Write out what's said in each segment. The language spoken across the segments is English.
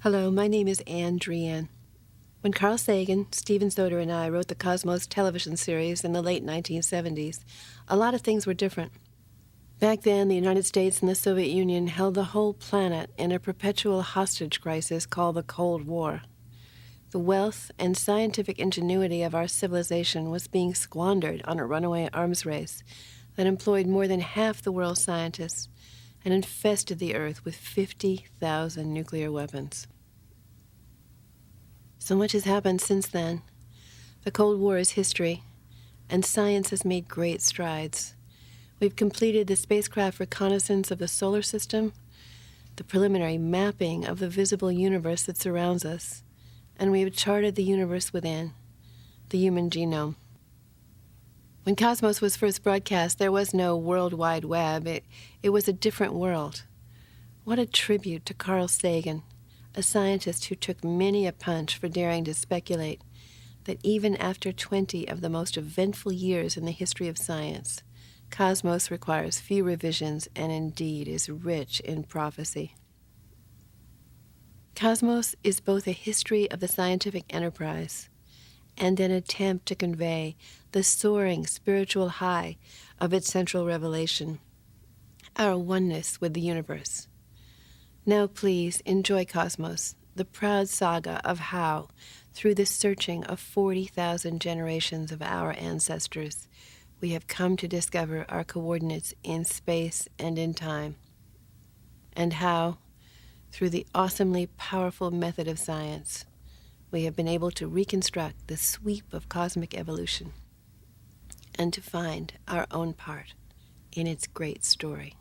Hello, my name is Anne Drian. When Carl Sagan, Steven Soder, and I wrote the Cosmos television series in the late 1970s, a lot of things were different. Back then, the United States and the Soviet Union held the whole planet in a perpetual hostage crisis called the Cold War. The wealth and scientific ingenuity of our civilization was being squandered on a runaway arms race that employed more than half the world's scientists and infested the Earth with 50,000 nuclear weapons. So much has happened since then. The Cold War is history, and science has made great strides. We've completed the spacecraft reconnaissance of the solar system, the preliminary mapping of the visible universe that surrounds us, and we have charted the universe within, the human genome. When Cosmos was first broadcast, there was no World Wide Web. It was a different world. What a tribute to Carl Sagan, a scientist who took many a punch for daring to speculate that even after 20 of the most eventful years in the history of science, Cosmos requires few revisions and indeed is rich in prophecy. Cosmos is both a history of the scientific enterprise and an attempt to convey the soaring spiritual high of its central revelation, our oneness with the universe. Now please enjoy Cosmos, the proud saga of how, through the searching of 40,000 generations of our ancestors, we have come to discover our coordinates in space and in time, and how, through the awesomely powerful method of science, we have been able to reconstruct the sweep of cosmic evolution and to find our own part in its great story.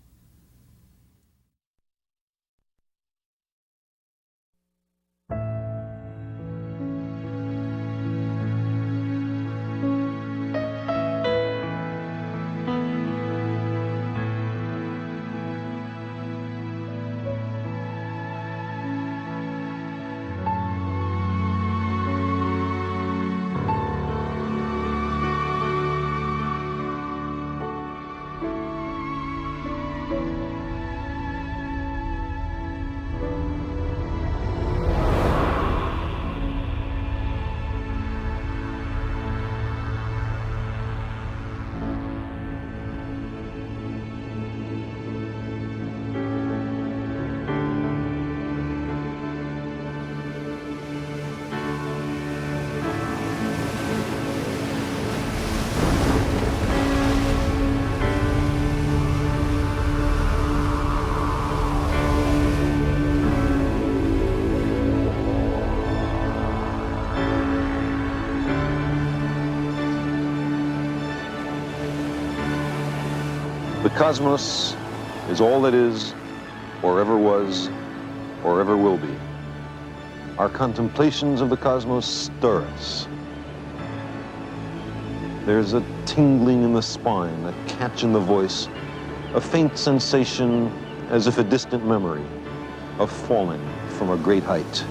The cosmos is all that is, or ever was, or ever will be. Our contemplations of the cosmos stir us. There's a tingling in the spine, a catch in the voice, a faint sensation as if a distant memory of falling from a great height.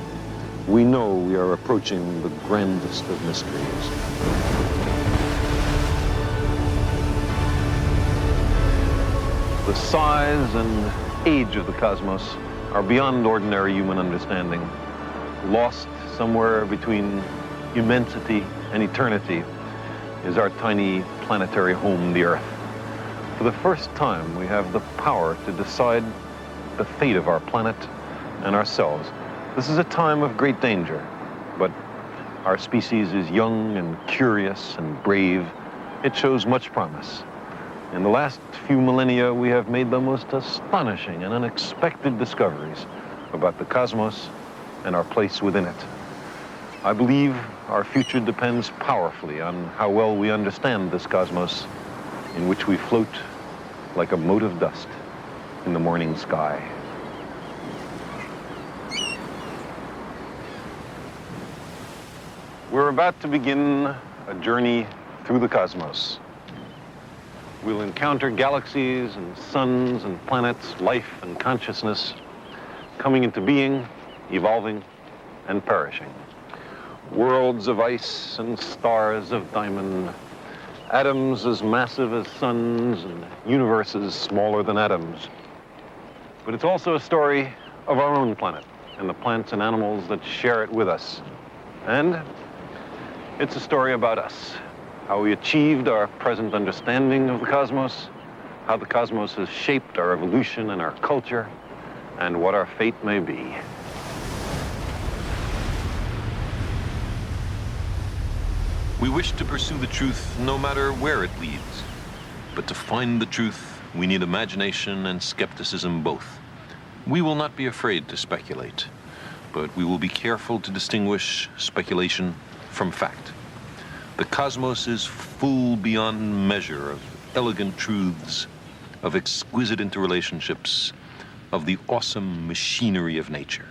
We know we are approaching the grandest of mysteries. The size and age of the cosmos are beyond ordinary human understanding. Lost somewhere between immensity and eternity is our tiny planetary home, the Earth. For the first time, we have the power to decide the fate of our planet and ourselves. This is a time of great danger, but our species is young and curious and brave. It shows much promise. In the last few millennia, we have made the most astonishing and unexpected discoveries about the cosmos and our place within it. I believe our future depends powerfully on how well we understand this cosmos in which we float like a mote of dust in the morning sky. We're about to begin a journey through the cosmos. We'll encounter galaxies and suns and planets, life and consciousness, coming into being, evolving, and perishing. Worlds of ice and stars of diamond, atoms as massive as suns and universes smaller than atoms. But it's also a story of our own planet, and the plants and animals that share it with us. And it's a story about us, how we achieved our present understanding of the cosmos, how the cosmos has shaped our evolution and our culture, and what our fate may be. We wish to pursue the truth no matter where it leads. But to find the truth, we need imagination and skepticism both. We will not be afraid to speculate, but we will be careful to distinguish speculation from fact. The cosmos is full beyond measure of elegant truths, of exquisite interrelationships, of the awesome machinery of nature.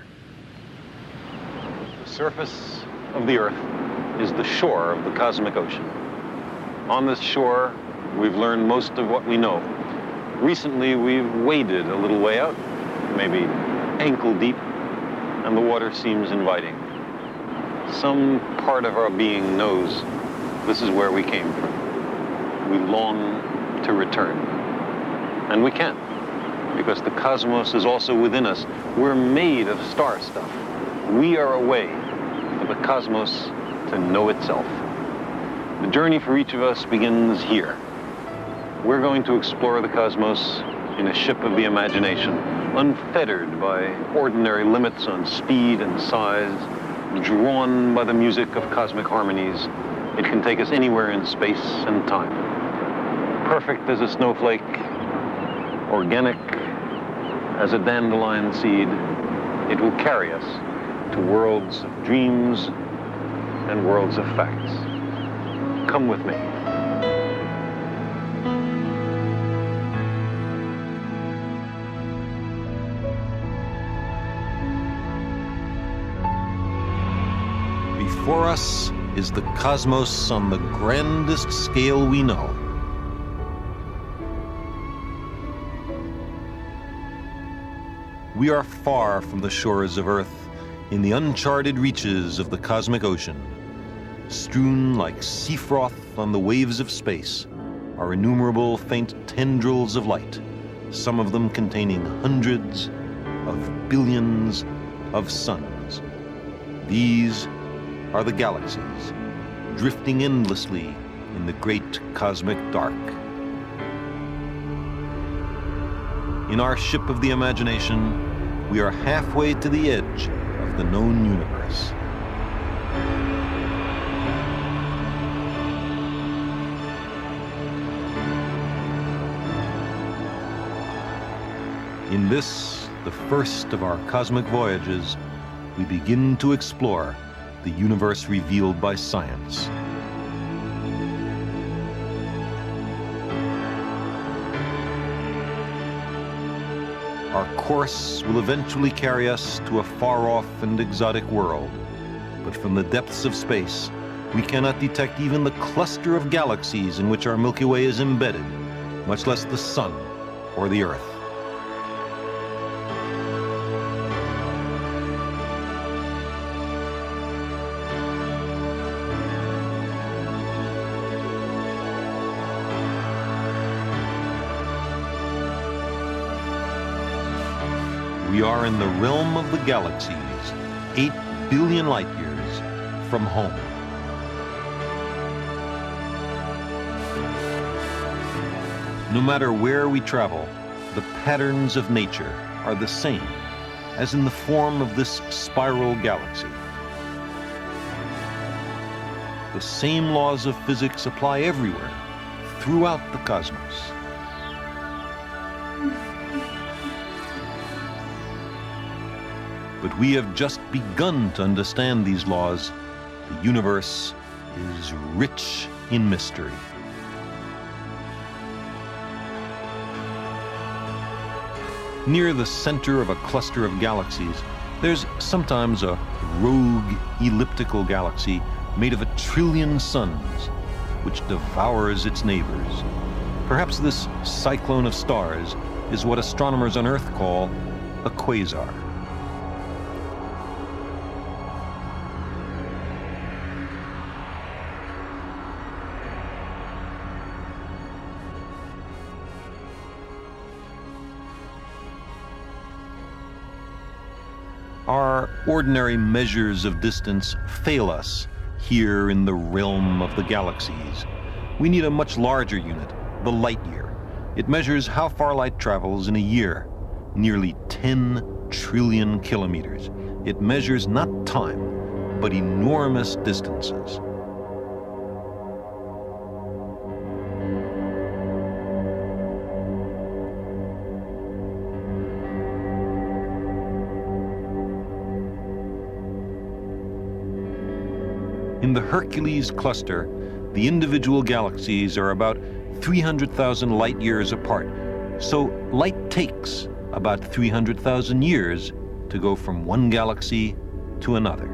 The surface of the Earth is the shore of the cosmic ocean. On this shore, we've learned most of what we know. Recently, we've waded a little way out, maybe ankle deep, and the water seems inviting. Some part of our being knows this is where we came from. We long to return. And we can't, because the cosmos is also within us. We're made of star stuff. We are a way for the cosmos to know itself. The journey for each of us begins here. We're going to explore the cosmos in a ship of the imagination, unfettered by ordinary limits on speed and size, drawn by the music of cosmic harmonies. It can take us anywhere in space and time. Perfect as a snowflake, organic as a dandelion seed, it will carry us to worlds of dreams and worlds of facts. Come with me. Before us is the cosmos on the grandest scale we know. We are far from the shores of Earth, in the uncharted reaches of the cosmic ocean. Strewn like sea froth on the waves of space are innumerable faint tendrils of light, some of them containing hundreds of billions of suns. These are the galaxies, drifting endlessly in the great cosmic dark. In our ship of the imagination, we are halfway to the edge of the known universe. In this, the first of our cosmic voyages, we begin to explore the universe revealed by science. Our course will eventually carry us to a far-off and exotic world, but from the depths of space, we cannot detect even the cluster of galaxies in which our Milky Way is embedded, much less the Sun or the Earth. We are in the realm of the galaxies, 8 billion light years from home. No matter where we travel, the patterns of nature are the same as in the form of this spiral galaxy. The same laws of physics apply everywhere, throughout the cosmos. But we have just begun to understand these laws. The universe is rich in mystery. Near the center of a cluster of galaxies, there's sometimes a rogue elliptical galaxy made of 1 trillion suns, which devours its neighbors. Perhaps this cyclone of stars is what astronomers on Earth call a quasar. Our ordinary measures of distance fail us here in the realm of the galaxies. We need a much larger unit, the light year. It measures how far light travels in a year, nearly 10 trillion kilometers. It measures not time, but enormous distances. In the Hercules cluster, the individual galaxies are about 300,000 light years apart, so light takes about 300,000 years to go from one galaxy to another.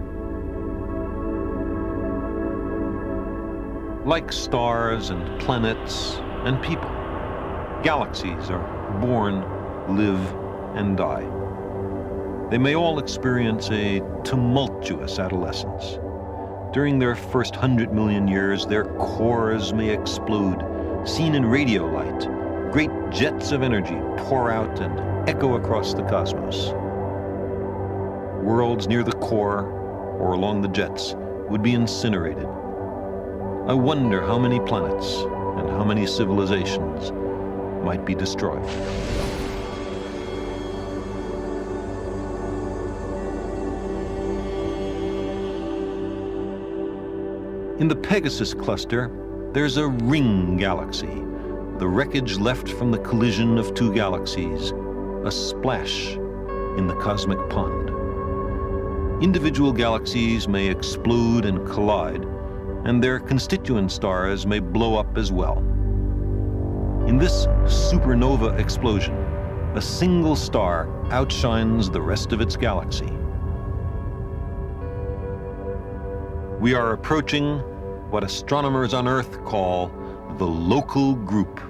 Like stars and planets and people, galaxies are born, live, and die. They may all experience a tumultuous adolescence. During their first 100 million years, their cores may explode, seen in radio light. Great jets of energy pour out and echo across the cosmos. Worlds near the core or along the jets would be incinerated. I wonder how many planets and how many civilizations might be destroyed. In the Pegasus cluster, there's a ring galaxy, the wreckage left from the collision of two galaxies, a splash in the cosmic pond. Individual galaxies may explode and collide, and their constituent stars may blow up as well. In this supernova explosion, a single star outshines the rest of its galaxy. We are approaching what astronomers on Earth call the local group.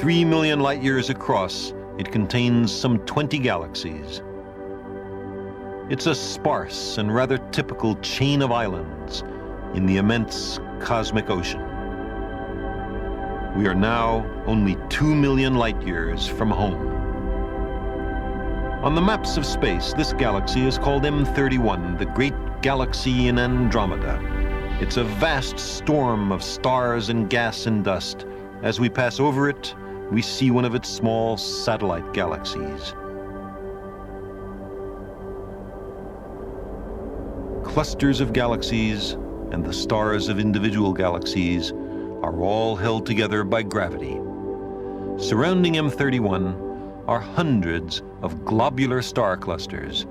3 million light years across, it contains some 20 galaxies. It's a sparse and rather typical chain of islands in the immense cosmic ocean. We are now only 2 million light years from home. On the maps of space, this galaxy is called M31, the Great Galaxy in Andromeda. It's a vast storm of stars and gas and dust. As we pass over it, we see one of its small satellite galaxies. Clusters of galaxies and the stars of individual galaxies are all held together by gravity. Surrounding M31 are hundreds of globular star clusters.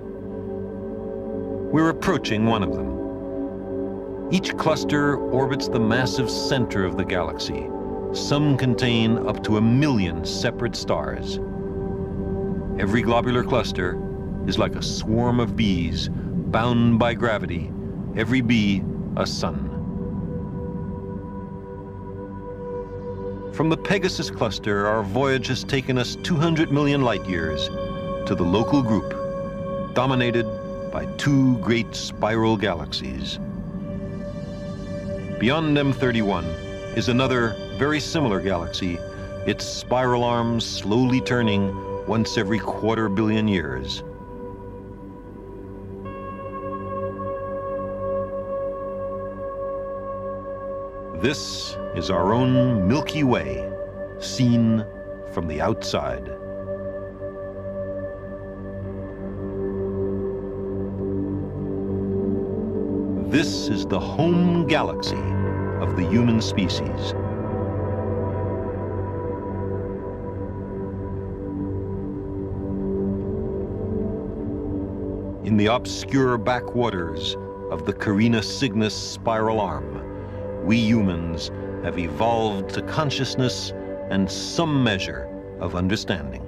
We're approaching one of them. Each cluster orbits the massive center of the galaxy. Some contain up to 1 million separate stars. Every globular cluster is like a swarm of bees bound by gravity, every bee a sun. From the Pegasus cluster, our voyage has taken us 200 million light years to the local group, dominated by two great spiral galaxies. Beyond M31 is another very similar galaxy, its spiral arms slowly turning once every 250 million years. This is our own Milky Way, seen from the outside. This is the home galaxy of the human species. In the obscure backwaters of the Carina Cygnus spiral arm, we humans have evolved to consciousness and some measure of understanding.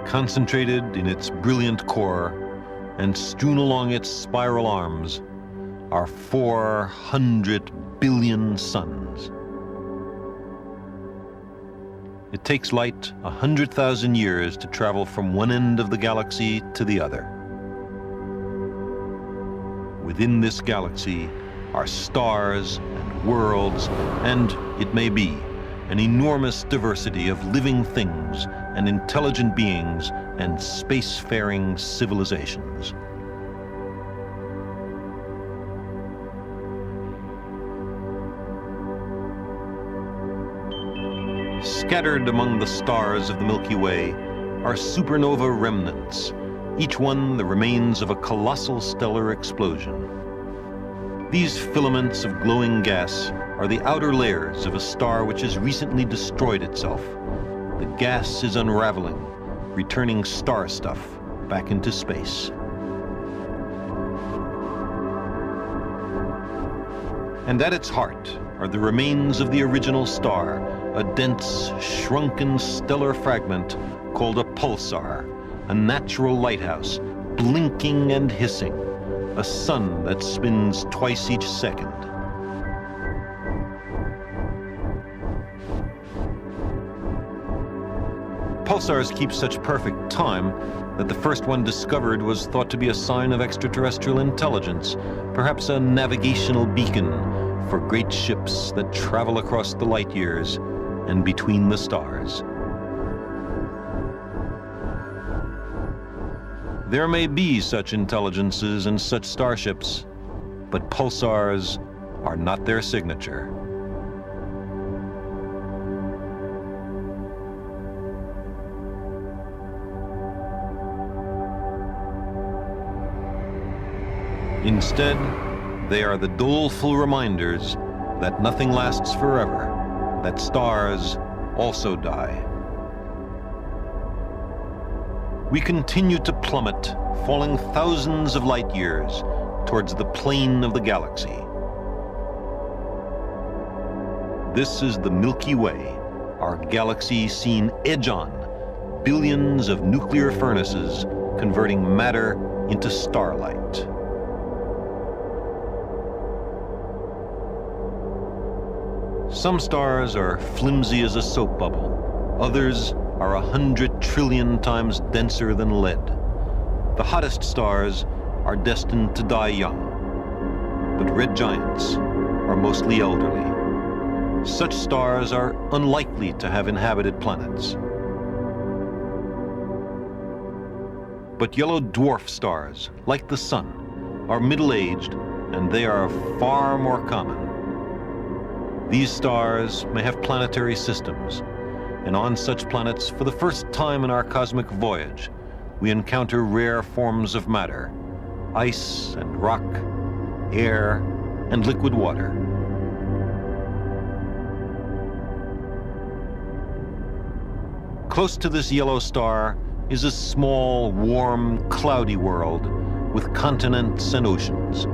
Concentrated in its brilliant core and strewn along its spiral arms are 400 billion suns. It takes light 100,000 years to travel from one end of the galaxy to the other. Within this galaxy are stars and worlds, and, it may be, an enormous diversity of living things and intelligent beings and spacefaring civilizations. Scattered among the stars of the Milky Way are supernova remnants, each one the remains of a colossal stellar explosion. These filaments of glowing gas are the outer layers of a star which has recently destroyed itself. The gas is unraveling, returning star stuff back into space. And at its heart are the remains of the original star, a dense, shrunken stellar fragment called a pulsar, a natural lighthouse, blinking and hissing, a sun that spins twice each second. Pulsars keep such perfect time that the first one discovered was thought to be a sign of extraterrestrial intelligence, perhaps a navigational beacon for great ships that travel across the light years and between the stars. There may be such intelligences and such starships, but pulsars are not their signature. Instead, they are the doleful reminders that nothing lasts forever, that stars also die. We continue to plummet, falling thousands of light years towards the plane of the galaxy. This is the Milky Way, our galaxy seen edge on, billions of nuclear furnaces converting matter into starlight. Some stars are flimsy as a soap bubble. Others are 100 trillion times denser than lead. The hottest stars are destined to die young, but red giants are mostly elderly. Such stars are unlikely to have inhabited planets. But yellow dwarf stars, like the Sun, are middle-aged, and they are far more common. These stars may have planetary systems, and on such planets, for the first time in our cosmic voyage, we encounter rare forms of matter: ice and rock, air and liquid water. Close to this yellow star is a small, warm, cloudy world with continents and oceans.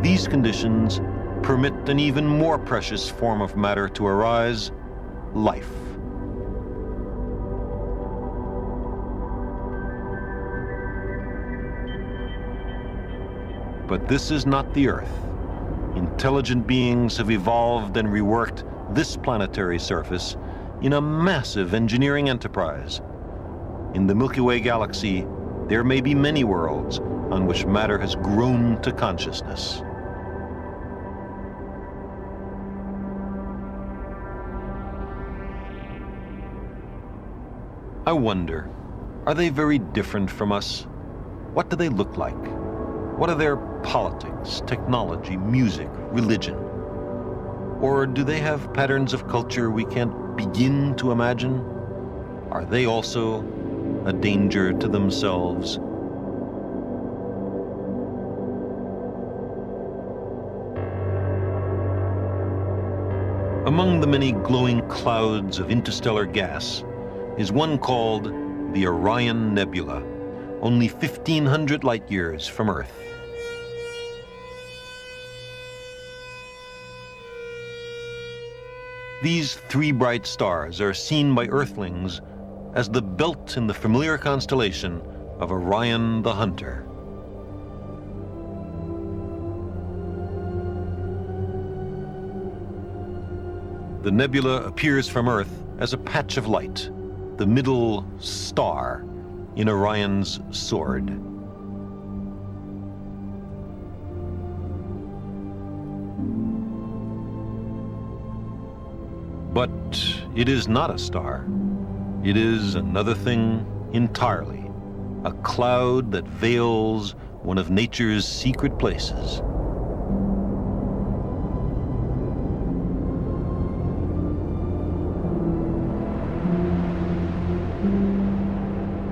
These conditions permit an even more precious form of matter to arise: life. But this is not the Earth. Intelligent beings have evolved and reworked this planetary surface in a massive engineering enterprise. In the Milky Way galaxy, there may be many worlds on which matter has grown to consciousness. I wonder, are they very different from us? What do they look like? What are their politics, technology, music, religion? Or do they have patterns of culture we can't begin to imagine? Are they also a danger to themselves? Among the many glowing clouds of interstellar gas is one called the Orion Nebula, only 1,500 light years from Earth. These three bright stars are seen by Earthlings as the belt in the familiar constellation of Orion the Hunter. The nebula appears from Earth as a patch of light, the middle star in Orion's sword. But it is not a star. It is another thing entirely. A cloud that veils one of nature's secret places.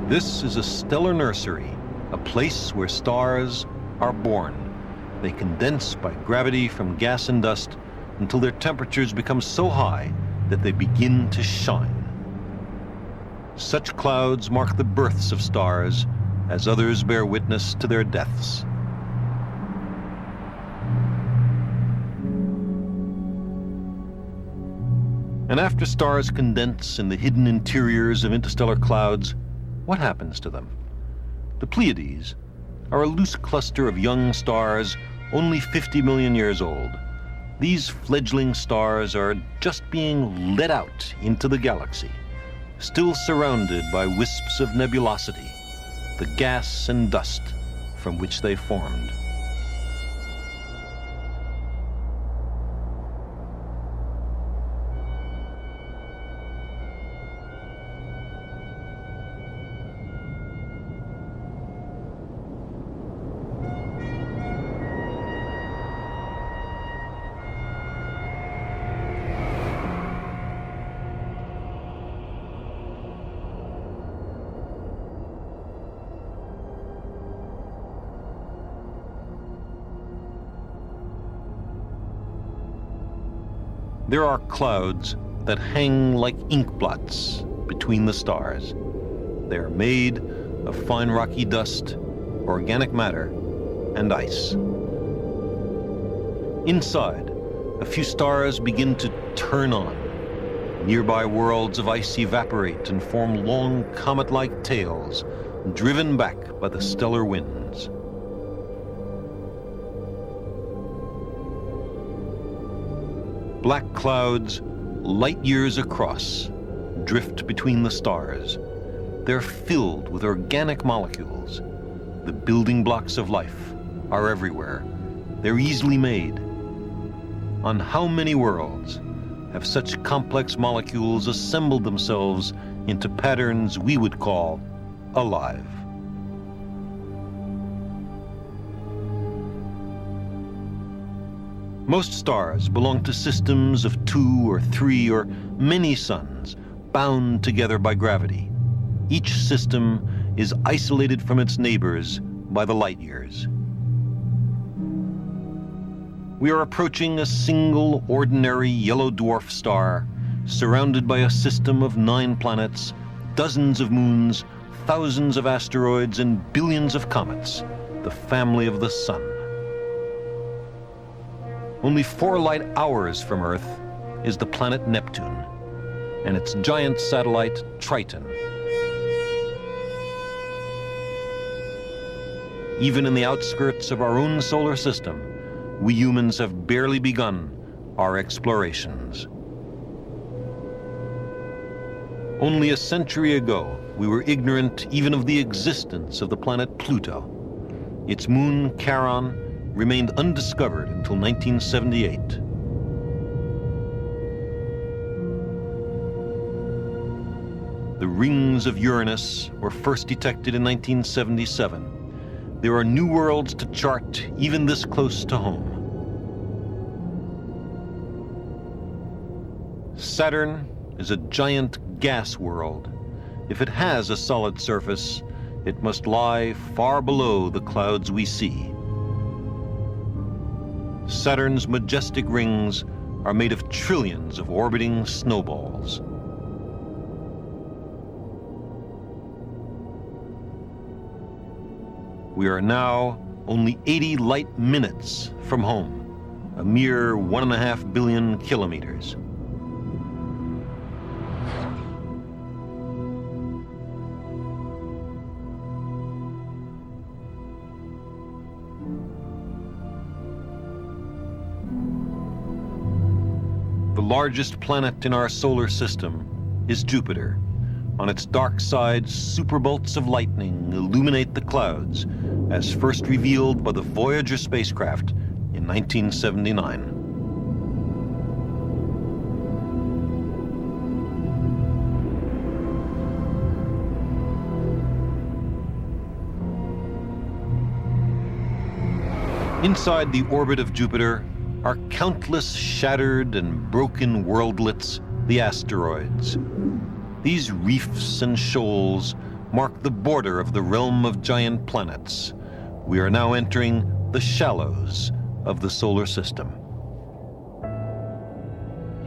This is a stellar nursery, a place where stars are born. They condense by gravity from gas and dust until their temperatures become so high that they begin to shine. Such clouds mark the births of stars, as others bear witness to their deaths. And after stars condense in the hidden interiors of interstellar clouds, what happens to them? The Pleiades are a loose cluster of young stars only 50 million years old. These fledgling stars are just being let out into the galaxy, still surrounded by wisps of nebulosity, the gas and dust from which they formed. There are clouds that hang like ink blots between the stars. They are made of fine rocky dust, organic matter, and ice. Inside, a few stars begin to turn on. Nearby worlds of ice evaporate and form long comet-like tails, driven back by the stellar winds. Black clouds, light years across, drift between the stars. They're filled with organic molecules. The building blocks of life are everywhere. They're easily made. On how many worlds have such complex molecules assembled themselves into patterns we would call alive? Most stars belong to systems of 2 or 3 or many suns, bound together by gravity. Each system is isolated from its neighbors by the light years. We are approaching a single ordinary yellow dwarf star, surrounded by a system of 9 planets, dozens of moons, thousands of asteroids, and billions of comets, the family of the Sun. Only 4 light hours from Earth is the planet Neptune and its giant satellite Triton. Even in the outskirts of our own solar system, we humans have barely begun our explorations. Only a century ago, we were ignorant even of the existence of the planet Pluto. Its moon, Charon, remained undiscovered until 1978. The rings of Uranus were first detected in 1977. There are new worlds to chart even this close to home. Saturn is a giant gas world. If it has a solid surface, it must lie far below the clouds we see. Saturn's majestic rings are made of trillions of orbiting snowballs. We are now only 80 light minutes from home, a mere 1.5 billion kilometers. The largest planet in our solar system is Jupiter. On its dark side, superbolts of lightning illuminate the clouds, as first revealed by the Voyager spacecraft in 1979. Inside the orbit of Jupiter are countless shattered and broken worldlets, the asteroids. These reefs and shoals mark the border of the realm of giant planets. We are now entering the shallows of the solar system.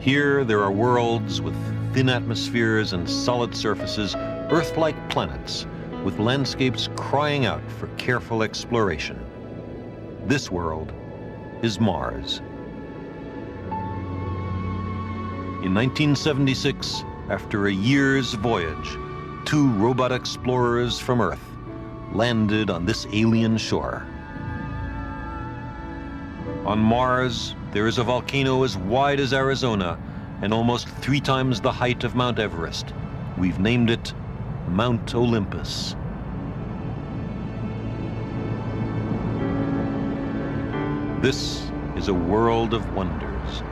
Here there are worlds with thin atmospheres and solid surfaces, Earth-like planets, with landscapes crying out for careful exploration. This world is Mars. In 1976, after a year's voyage, 2 robot explorers from Earth landed on this alien shore. On Mars, there is a volcano as wide as Arizona and almost 3 times the height of Mount Everest. We've named it Mount Olympus. This is a world of wonders.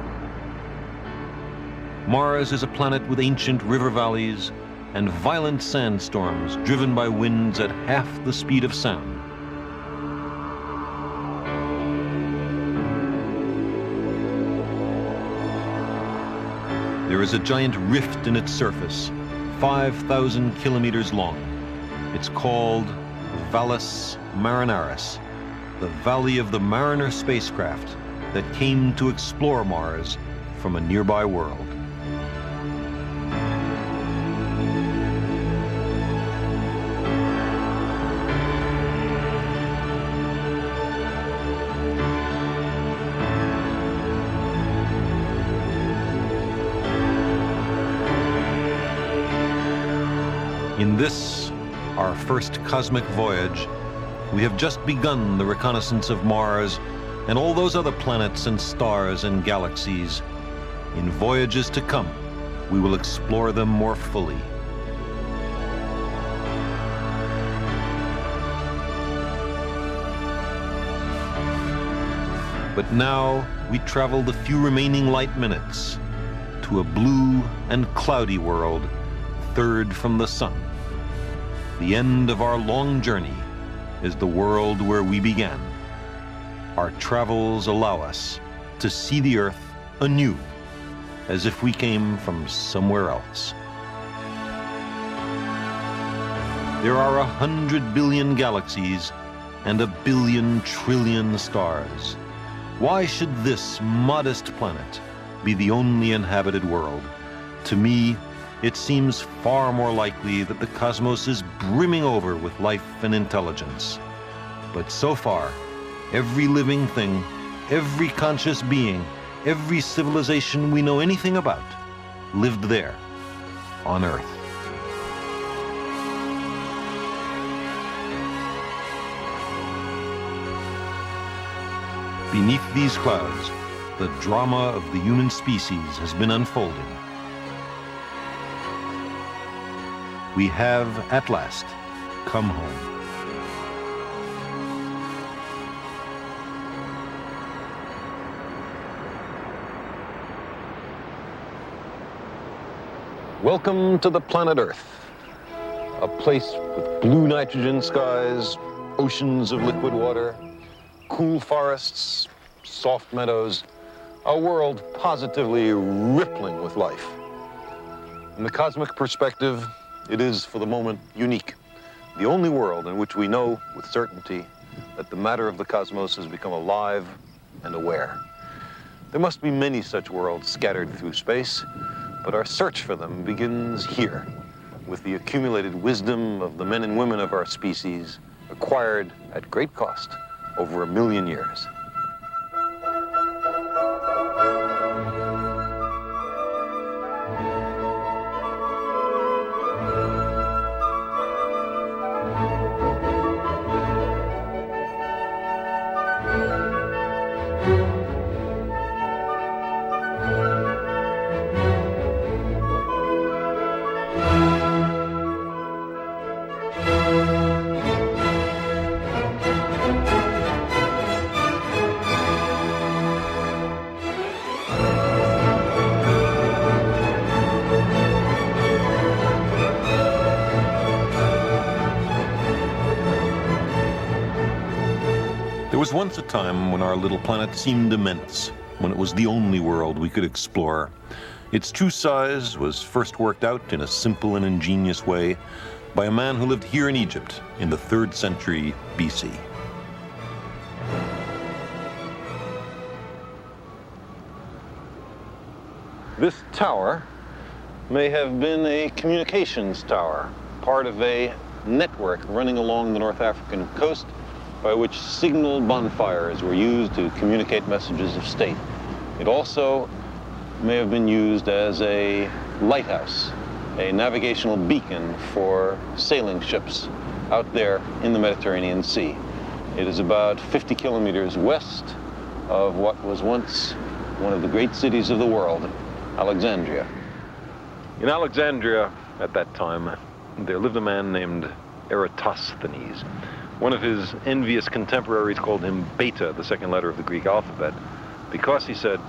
Mars is a planet with ancient river valleys and violent sandstorms driven by winds at half the speed of sound. There is a giant rift in its surface, 5,000 kilometers long. It's called Valles Marinaris, the Valley of the Mariner spacecraft that came to explore Mars from a nearby world. In this, our first cosmic voyage, we have just begun the reconnaissance of Mars and all those other planets and stars and galaxies. In voyages to come, we will explore them more fully. But now we travel the few remaining light minutes to a blue and cloudy world, third from the sun. The end of our long journey is the world where we began. Our travels allow us to see the Earth anew, as if we came from somewhere else. There are 100 billion galaxies and 1 billion trillion stars. Why should this modest planet be the only inhabited world? To me, it seems far more likely that the cosmos is brimming over with life and intelligence. But so far, every living thing, every conscious being, every civilization we know anything about lived there, on Earth. Beneath these clouds, the drama of the human species has been unfolding. We have, at last, come home. Welcome to the planet Earth, a place with blue nitrogen skies, oceans of liquid water, cool forests, soft meadows, a world positively rippling with life. In the cosmic perspective, it is, for the moment, unique. The only world in which we know with certainty that the matter of the cosmos has become alive and aware. There must be many such worlds scattered through space, but our search for them begins here, with the accumulated wisdom of the men and women of our species, acquired at great cost over 1 million years. was once a time when our little planet seemed immense, when it was the only world we could explore. Its true size was first worked out in a simple and ingenious way by a man who lived here in Egypt in the 3rd century BC. This tower may have been a communications tower, part of a network running along the North African coast by which signal bonfires were used to communicate messages of state. It also may have been used as a lighthouse, a navigational beacon for sailing ships out there in the Mediterranean Sea. It is about 50 kilometers west of what was once one of the great cities of the world, Alexandria. In Alexandria at that time, there lived a man named Eratosthenes. One of his envious contemporaries called him Beta, the second letter of the Greek alphabet, because he said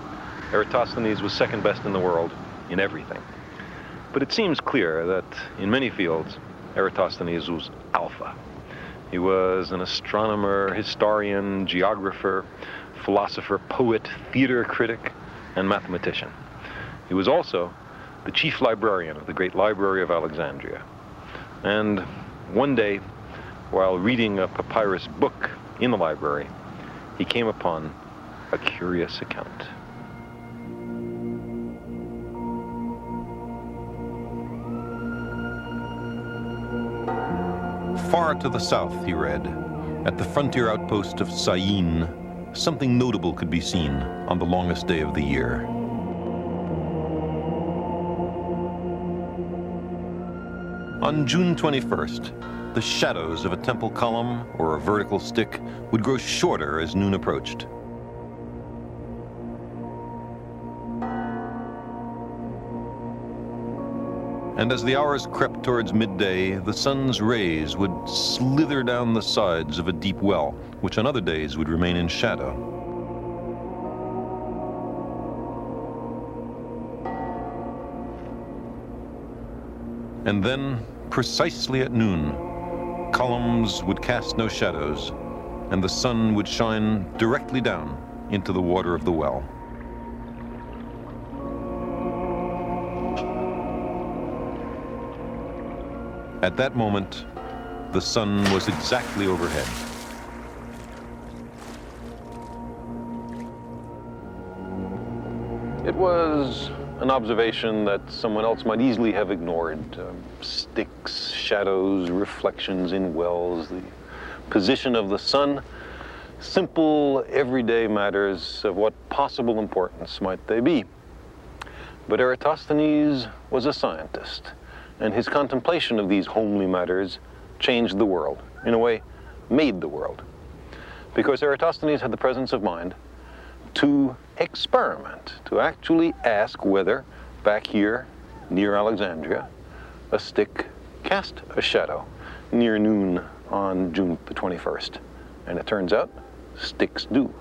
Eratosthenes was second best in the world in everything. But it seems clear that in many fields, Eratosthenes was alpha. He was an astronomer, historian, geographer, philosopher, poet, theater critic, and mathematician. He was also the chief librarian of the great library of Alexandria. And one day, while reading a papyrus book in the library, he came upon a curious account. Far to the south, he read, at the frontier outpost of Syene, something notable could be seen on the longest day of the year. On June 21st, the shadows of a temple column or a vertical stick would grow shorter as noon approached. And as the hours crept towards midday, the sun's rays would slither down the sides of a deep well, which on other days would remain in shadow. And then, precisely at noon, columns would cast no shadows, and the sun would shine directly down into the water of the well. At that moment, the sun was exactly overhead. It was an observation that someone else might easily have ignored. Sticks, shadows, reflections in wells, the position of the sun, simple, everyday matters of what possible importance might they be. But Eratosthenes was a scientist, and his contemplation of these homely matters changed the world, in a way, made the world. Because Eratosthenes had the presence of mind to experiment, to actually ask whether, back here near Alexandria, a stick cast a shadow near noon on June the 21st. And it turns out, sticks do.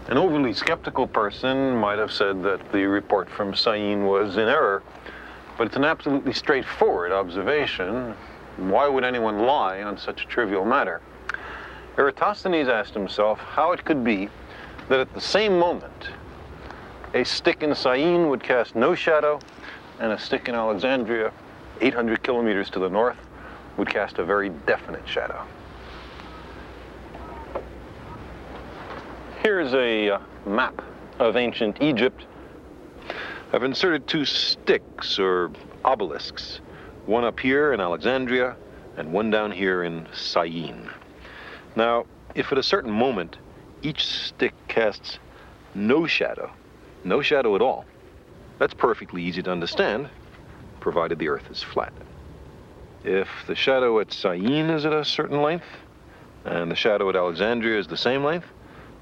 An overly skeptical person might have said that the report from Syene was in error, but it's an absolutely straightforward observation. Why would anyone lie on such a trivial matter? Eratosthenes asked himself how it could be that at the same moment, a stick in Syene would cast no shadow, and a stick in Alexandria, 800 kilometers to the north, would cast a very definite shadow. Here's a map of ancient Egypt. I've inserted two sticks, or obelisks, one up here in Alexandria and one down here in Syene. Now, if at a certain moment each stick casts no shadow at all, that's perfectly easy to understand, provided the Earth is flat. If the shadow at Syene is at a certain length, and the shadow at Alexandria is the same length,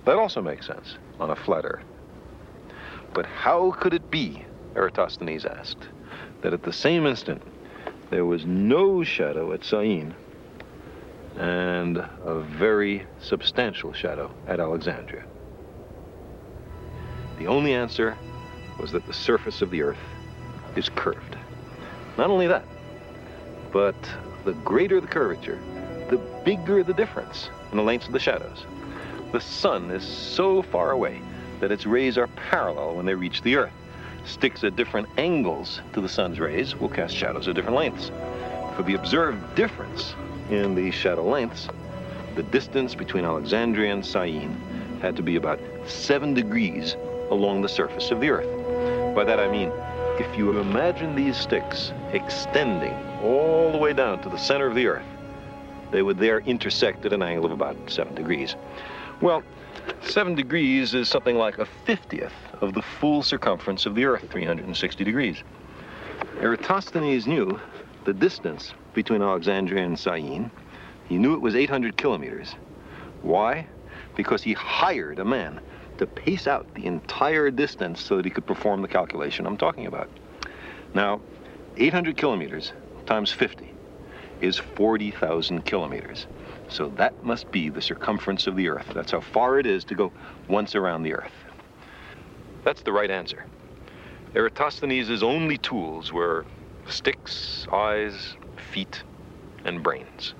that also makes sense on a flat Earth. But how could it be, Eratosthenes asked, that at the same instant there was no shadow at Syene and a very substantial shadow at Alexandria? The only answer was that the surface of the Earth is curved. Not only that, but the greater the curvature, the bigger the difference in the lengths of the shadows. The sun is so far away that its rays are parallel when they reach the Earth. Sticks at different angles to the sun's rays will cast shadows at different lengths. For the observed difference in these shadow lengths, the distance between Alexandria and Syene had to be about 7 degrees along the surface of the Earth. By that I mean, if you imagine these sticks extending all the way down to the center of the Earth, they would there intersect at an angle of about 7 degrees. Well, 7 degrees is something like a 50th of the full circumference of the Earth, 360 degrees. Eratosthenes knew the distance between Alexandria and Syene. He knew it was 800 kilometers. Why? Because he hired a man to pace out the entire distance so that he could perform the calculation I'm talking about. Now, 800 kilometers times 50 is 40,000 kilometers. So that must be the circumference of the Earth. That's how far it is to go once around the Earth. That's the right answer. Eratosthenes' only tools were sticks, eyes, feet, and brains,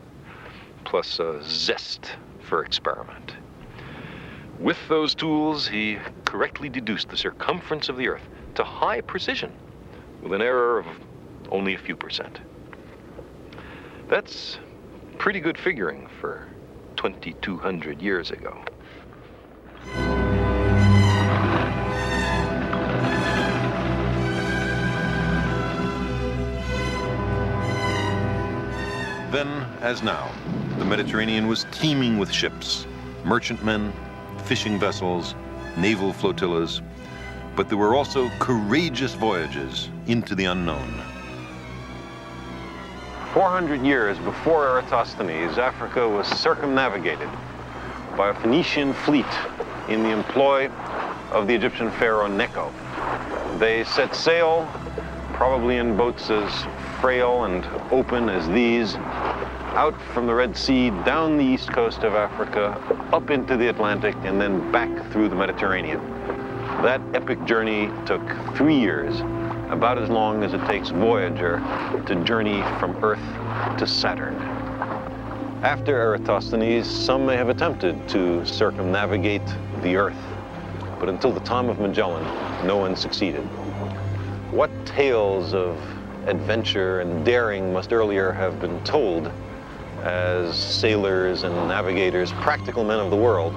plus a zest for experiment. With those tools, he correctly deduced the circumference of the Earth to high precision, with an error of only a few percent. That's pretty good figuring for 2,200 years ago. Then, as now, the Mediterranean was teeming with ships, merchantmen, fishing vessels, naval flotillas, but there were also courageous voyages into the unknown. 400 years before Eratosthenes, Africa was circumnavigated by a Phoenician fleet in the employ of the Egyptian pharaoh Necho. They set sail, probably in boats as frail and open as these, out from the Red Sea, down the east coast of Africa, up into the Atlantic, and then back through the Mediterranean. That epic journey took 3 years, about as long as it takes Voyager to journey from Earth to Saturn. After Eratosthenes, some may have attempted to circumnavigate the Earth, but until the time of Magellan, no one succeeded. What tales of adventure and daring must earlier have been told as sailors and navigators, practical men of the world,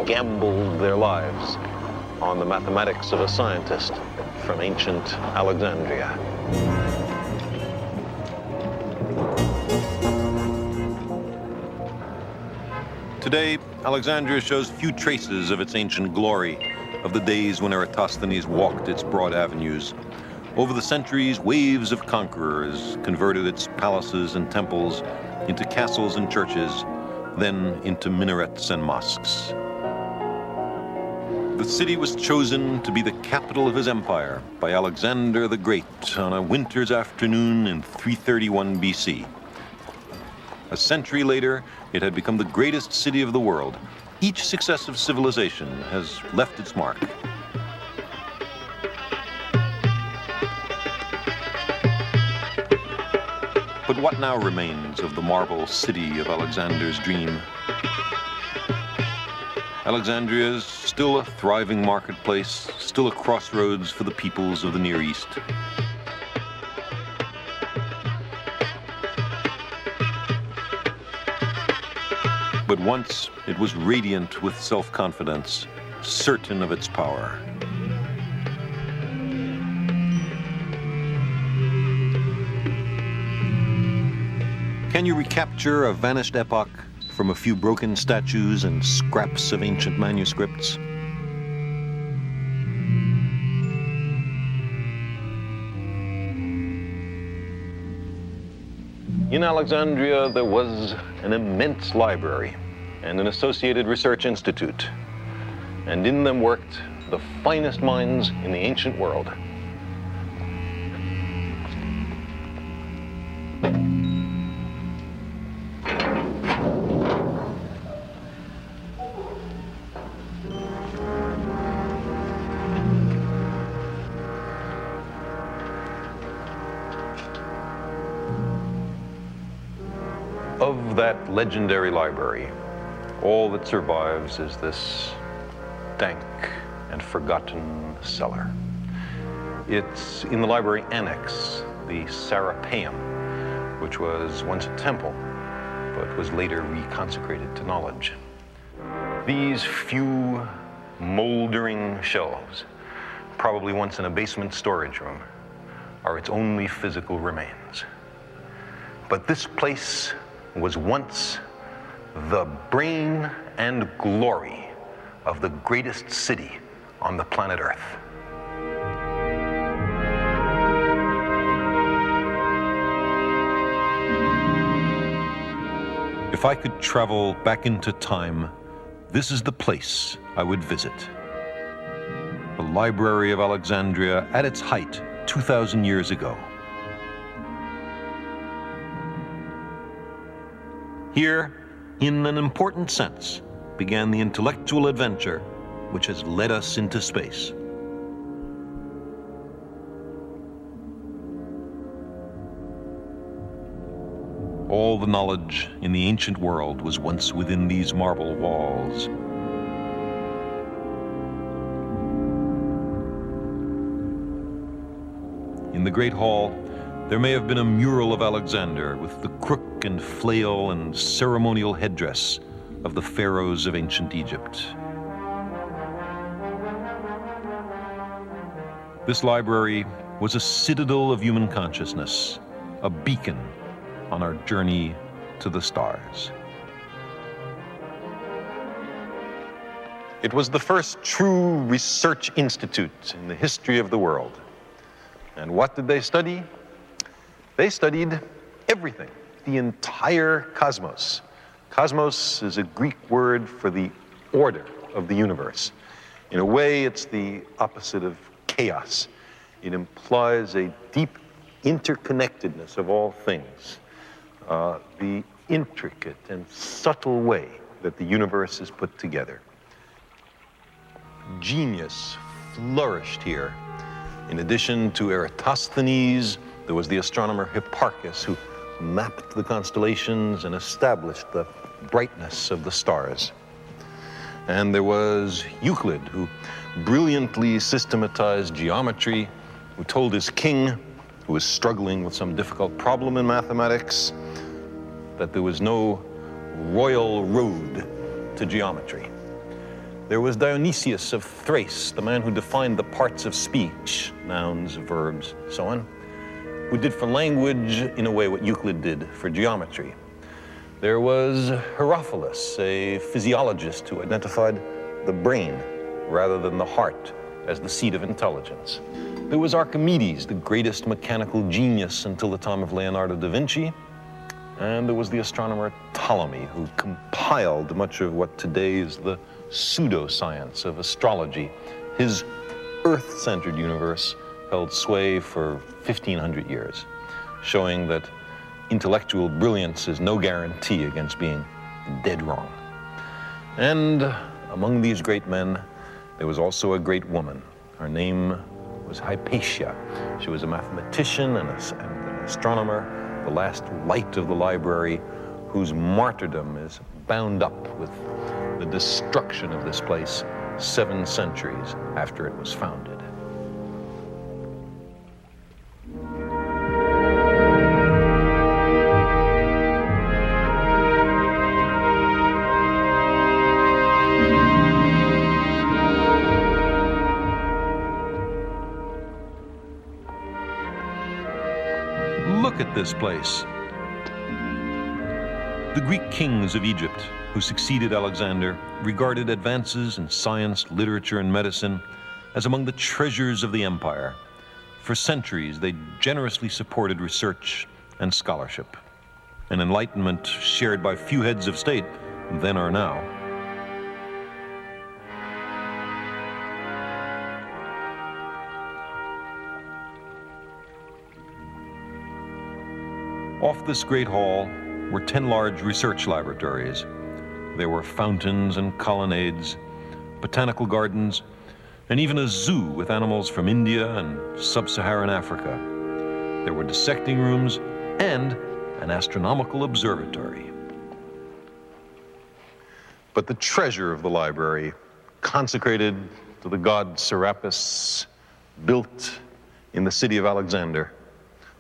gambled their lives on the mathematics of a scientist from ancient Alexandria. Today, Alexandria shows few traces of its ancient glory, of the days when Eratosthenes walked its broad avenues. Over the centuries, waves of conquerors converted its palaces and temples into castles and churches, then into minarets and mosques. The city was chosen to be the capital of his empire by Alexander the Great on a winter's afternoon in 331 BC. A century later, it had become the greatest city of the world. Each successive civilization has left its mark. But what now remains of the marble city of Alexander's dream? Alexandria is still a thriving marketplace, still a crossroads for the peoples of the Near East. But once it was radiant with self-confidence, certain of its power. Can you recapture a vanished epoch from a few broken statues and scraps of ancient manuscripts? In Alexandria, there was an immense library and an associated research institute, and in them worked the finest minds in the ancient world. Of Of that legendary library, all that survives is this dank and forgotten cellar. It's in the library annex, the Serapeum, which was once a temple, but was later reconsecrated to knowledge. These few moldering shelves, probably once in a basement storage room, are its only physical remains. But this place was once the brain and glory of the greatest city on the planet Earth. If I could travel back into time, this is the place I would visit. The Library of Alexandria at its height 2,000 years ago. Here, in an important sense, began the intellectual adventure which has led us into space. All the knowledge in the ancient world was once within these marble walls. In the Great Hall, there may have been a mural of Alexander with the crook and flail and ceremonial headdress of the pharaohs of ancient Egypt. This library was a citadel of human consciousness, a beacon on our journey to the stars. It was the first true research institute in the history of the world. And what did they study? They studied everything, the entire cosmos. Cosmos is a Greek word for the order of the universe. In a way, it's the opposite of chaos. It implies a deep interconnectedness of all things, the intricate and subtle way that the universe is put together. Genius flourished here. In addition to Eratosthenes, there was the astronomer Hipparchus, who mapped the constellations and established the brightness of the stars. And there was Euclid, who brilliantly systematized geometry, who told his king, who was struggling with some difficult problem in mathematics, that there was no royal road to geometry. There was Dionysius of Thrace, the man who defined the parts of speech, nouns, verbs, so on, who did for language, in a way, what Euclid did for geometry. There was Herophilus, a physiologist who identified the brain rather than the heart as the seat of intelligence. There was Archimedes, the greatest mechanical genius until the time of Leonardo da Vinci. And there was the astronomer Ptolemy, who compiled much of what today is the pseudoscience of astrology. His Earth-centered universe held sway for 1,500 years, showing that intellectual brilliance is no guarantee against being dead wrong. And among these great men, there was also a great woman. Her name was Hypatia. She was a mathematician and an astronomer, the last light of the library, whose martyrdom is bound up with the destruction of this place 7 centuries after it was founded. Look at this place. The Greek kings of Egypt, who succeeded Alexander, regarded advances in science, literature, and medicine as among the treasures of the empire. For centuries, they generously supported research and scholarship, an enlightenment shared by few heads of state then or now. Off this great hall were 10 large research laboratories. There were fountains and colonnades, botanical gardens, and even a zoo with animals from India and sub-Saharan Africa. There were dissecting rooms and an astronomical observatory. But the treasure of the library, consecrated to the god Serapis, built in the city of Alexander,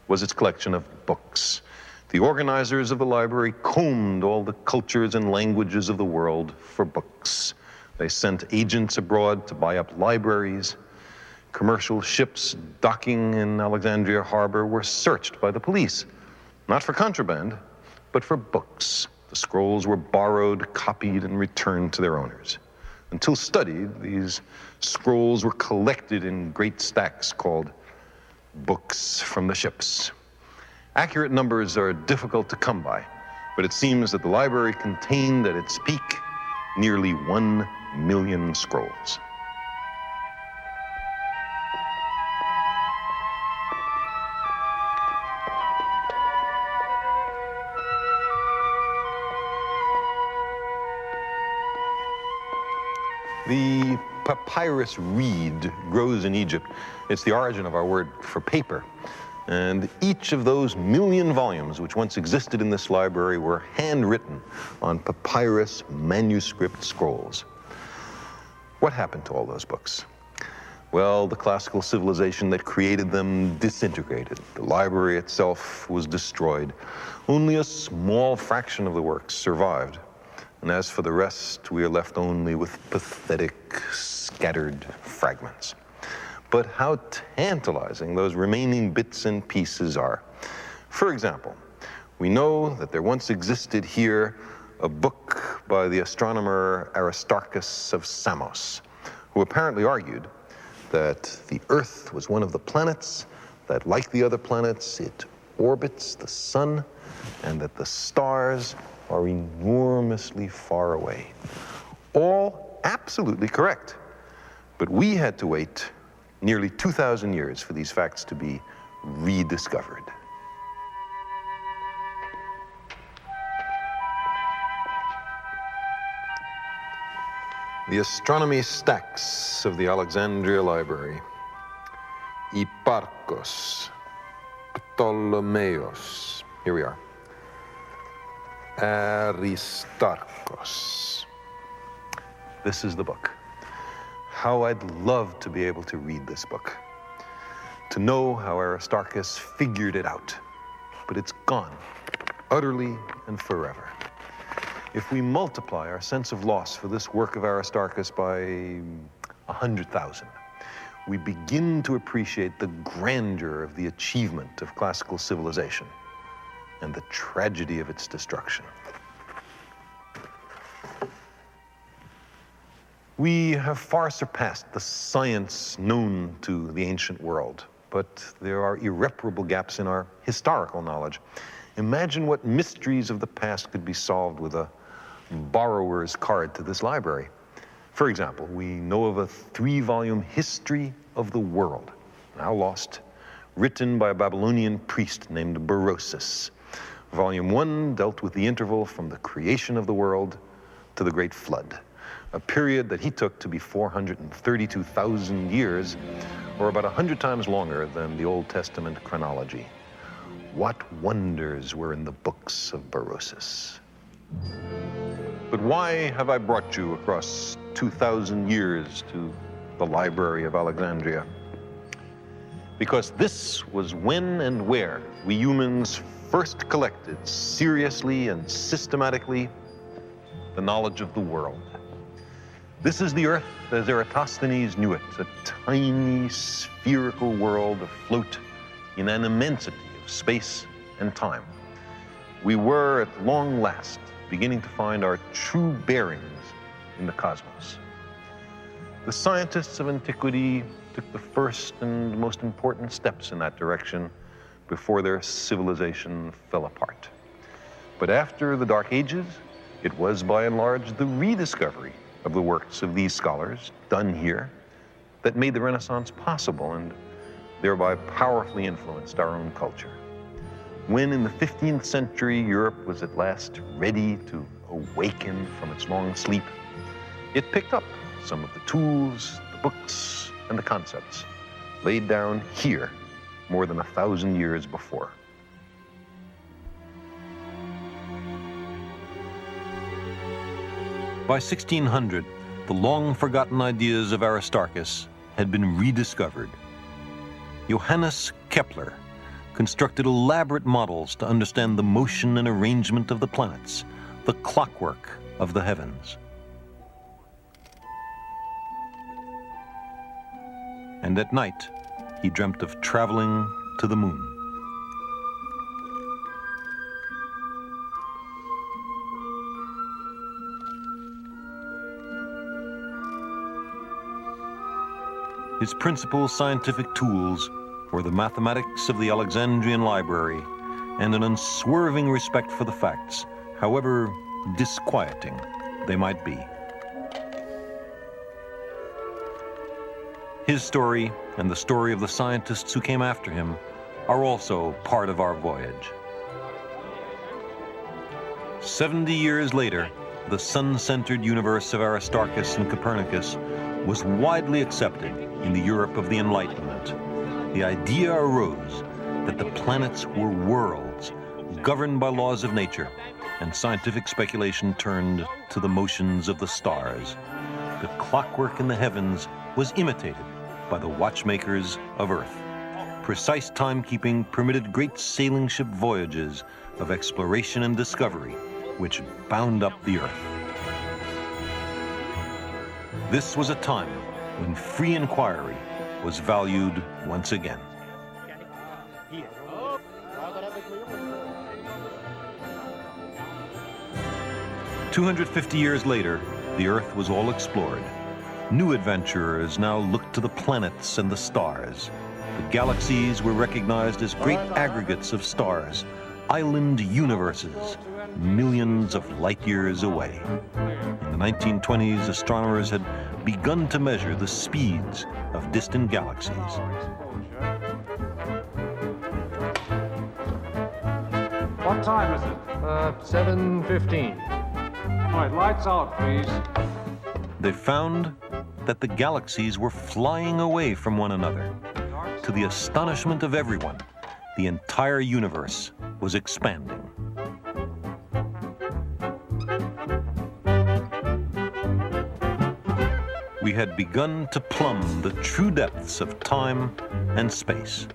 was its collection of books. The organizers of the library combed all the cultures and languages of the world for books. They sent agents abroad to buy up libraries. Commercial ships docking in Alexandria harbor were searched by the police, not for contraband, but for books. The scrolls were borrowed, copied, and returned to their owners. Until studied, these scrolls were collected in great stacks called books from the ships. Accurate numbers are difficult to come by, but it seems that the library contained at its peak nearly 1 million scrolls. The papyrus reed grows in Egypt. It's the origin of our word for paper. And each of those 1 million volumes which once existed in this library were handwritten on papyrus manuscript scrolls. What happened to all those books? Well, the classical civilization that created them disintegrated. The library itself was destroyed. Only a small fraction of the works survived. And as for the rest, we are left only with pathetic, scattered fragments. But how tantalizing those remaining bits and pieces are. For example, we know that there once existed here a book by the astronomer Aristarchus of Samos, who apparently argued that the Earth was one of the planets, that like the other planets, it orbits the sun, and that the stars are enormously far away. All absolutely correct. But we had to wait nearly 2,000 years for these facts to be rediscovered. The astronomy stacks of the Alexandria Library. Hipparchus, Ptolemaeus. Here we are. Aristarchus. This is the book. How I'd love to be able to read this book, to know how Aristarchus figured it out. But it's gone, utterly and forever. If we multiply our sense of loss for this work of Aristarchus by 100,000, we begin to appreciate the grandeur of the achievement of classical civilization and the tragedy of its destruction. We have far surpassed the science known to the ancient world, but there are irreparable gaps in our historical knowledge. Imagine what mysteries of the past could be solved with a borrower's card to this library. For example, we know of a 3-volume history of the world, now lost, written by a Babylonian priest named Berosus. Volume 1 dealt with the interval from the creation of the world to the Great Flood, a period that he took to be 432,000 years, or about 100 times longer than the Old Testament chronology. What wonders were in the books of Berosus. But why have I brought you across 2,000 years to the Library of Alexandria? Because this was when and where we humans first collected seriously and systematically the knowledge of the world. This is the Earth as Eratosthenes knew it, a tiny spherical world afloat in an immensity of space and time. We were at long last beginning to find our true bearings in the cosmos. The scientists of antiquity took the first and most important steps in that direction before their civilization fell apart. But after the Dark Ages, it was by and large the rediscovery of the works of these scholars done here that made the Renaissance possible and thereby powerfully influenced our own culture. When in the 15th century Europe was at last ready to awaken from its long sleep, it picked up some of the tools, the books, and the concepts laid down here more than 1,000 years before. By 1600, the long-forgotten ideas of Aristarchus had been rediscovered. Johannes Kepler constructed elaborate models to understand the motion and arrangement of the planets, the clockwork of the heavens. And at night, he dreamt of traveling to the moon. His principal scientific tools were the mathematics of the Alexandrian library and an unswerving respect for the facts, however disquieting they might be. His story and the story of the scientists who came after him are also part of our voyage. 70 years later, the sun-centered universe of Aristarchus and Copernicus was widely accepted in the Europe of the Enlightenment. The idea arose that the planets were worlds governed by laws of nature, and scientific speculation turned to the motions of the stars. The clockwork in the heavens was imitated by the watchmakers of Earth. Precise timekeeping permitted great sailing ship voyages of exploration and discovery, which bound up the Earth. This was a time when free inquiry was valued once again. "250 years later, the Earth was all explored. New adventurers now looked to the planets and the stars. The galaxies were recognized as great aggregates of stars, island universes, millions of light years away. In the 1920s, astronomers had begun to measure the speeds of distant galaxies. What time is it? 7:15. All right, lights out, please. They found that the galaxies were flying away from one another. To the astonishment of everyone, the entire universe was expanding. We had begun to plumb the true depths of time and space.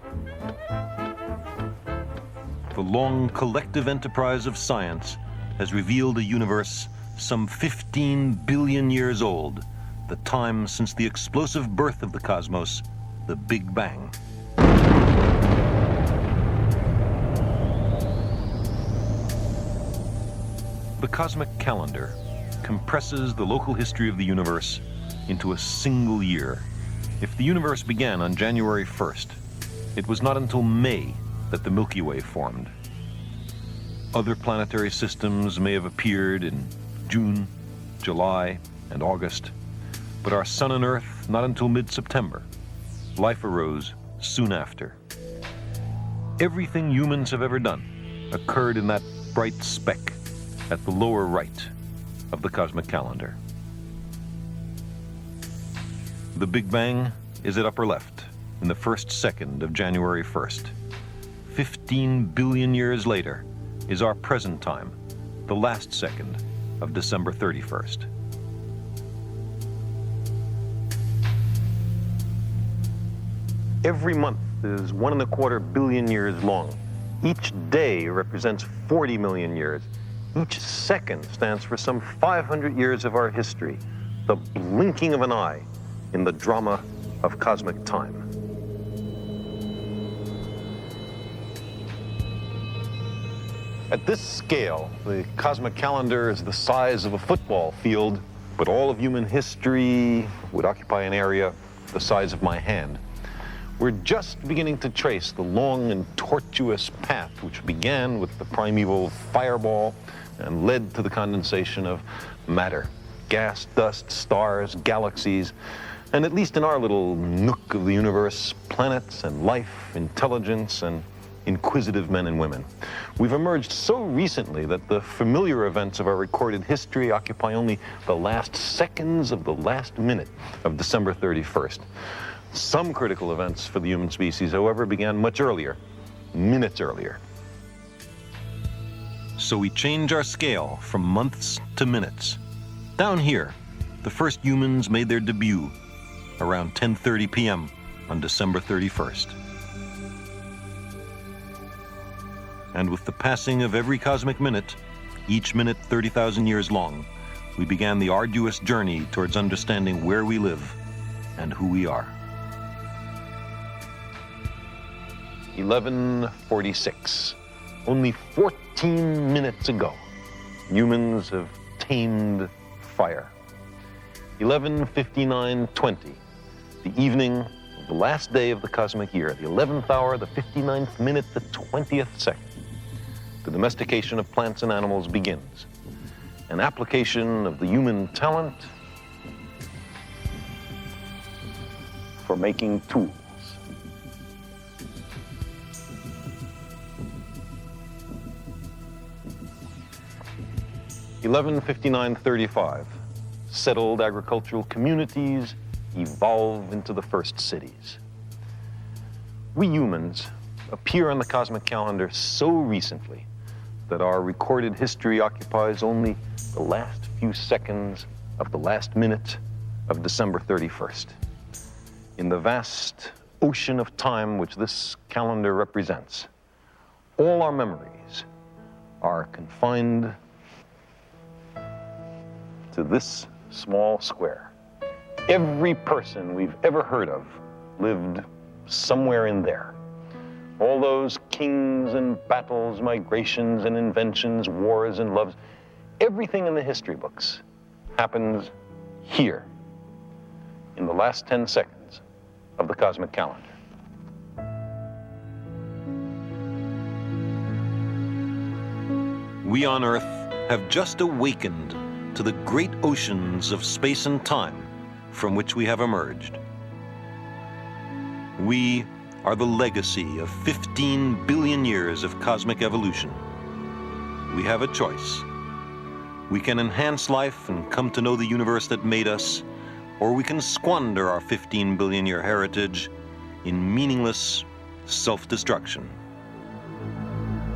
The long collective enterprise of science has revealed a universe some 15 billion years old, the time since the explosive birth of the cosmos, the Big Bang. The cosmic calendar compresses the local history of the universe into a single year. If the universe began on January 1st, it was not until May that the Milky Way formed. Other planetary systems may have appeared in June, July, and August, but our sun and Earth not until mid-September. Life arose soon after. Everything humans have ever done occurred in that bright speck at the lower right of the cosmic calendar. The Big Bang is at upper left in the first second of January 1st. 15 billion years later is our present time, the last second of December 31st. Every month is 1.25 billion years long. Each day represents 40 million years. Each second stands for some 500 years of our history, the blinking of an eye in the drama of cosmic time. At this scale, the cosmic calendar is the size of a football field, but all of human history would occupy an area the size of my hand. We're just beginning to trace the long and tortuous path which began with the primeval fireball and led to the condensation of matter, gas, dust, stars, galaxies, and at least in our little nook of the universe, planets and life, intelligence, and inquisitive men and women. We've emerged so recently that the familiar events of our recorded history occupy only the last seconds of the last minute of December 31st. Some critical events for the human species, however, began much earlier, minutes earlier. So we change our scale from months to minutes. Down here, the first humans made their debut around 10:30 p.m. on December 31st. And with the passing of every cosmic minute, each minute 30,000 years long, we began the arduous journey towards understanding where we live and who we are. 11:46. Only 14 minutes ago, humans have tamed fire. 11:59:20, the evening of the last day of the cosmic year, the 11th hour, the 59th minute, the 20th second. The domestication of plants and animals begins. An application of the human talent for making tools. (11:59:35). Settled agricultural communities evolve into the first cities. We humans appear on the cosmic calendar so recently that our recorded history occupies only the last few seconds of the last minute of December 31st. In the vast ocean of time which this calendar represents, all our memories are confined to this small square. Every person we've ever heard of lived somewhere in there. All those kings and battles, migrations and inventions, wars and loves, everything in the history books happens here, in the last 10 seconds of the cosmic calendar. We on Earth have just awakened to the great oceans of space and time from which we have emerged. We are the legacy of 15 billion years of cosmic evolution. We have a choice. We can enhance life and come to know the universe that made us, or we can squander our 15 billion year heritage in meaningless self-destruction.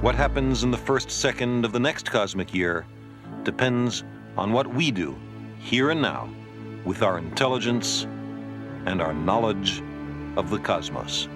What happens in the first second of the next cosmic year depends on what we do here and now with our intelligence and our knowledge of the cosmos.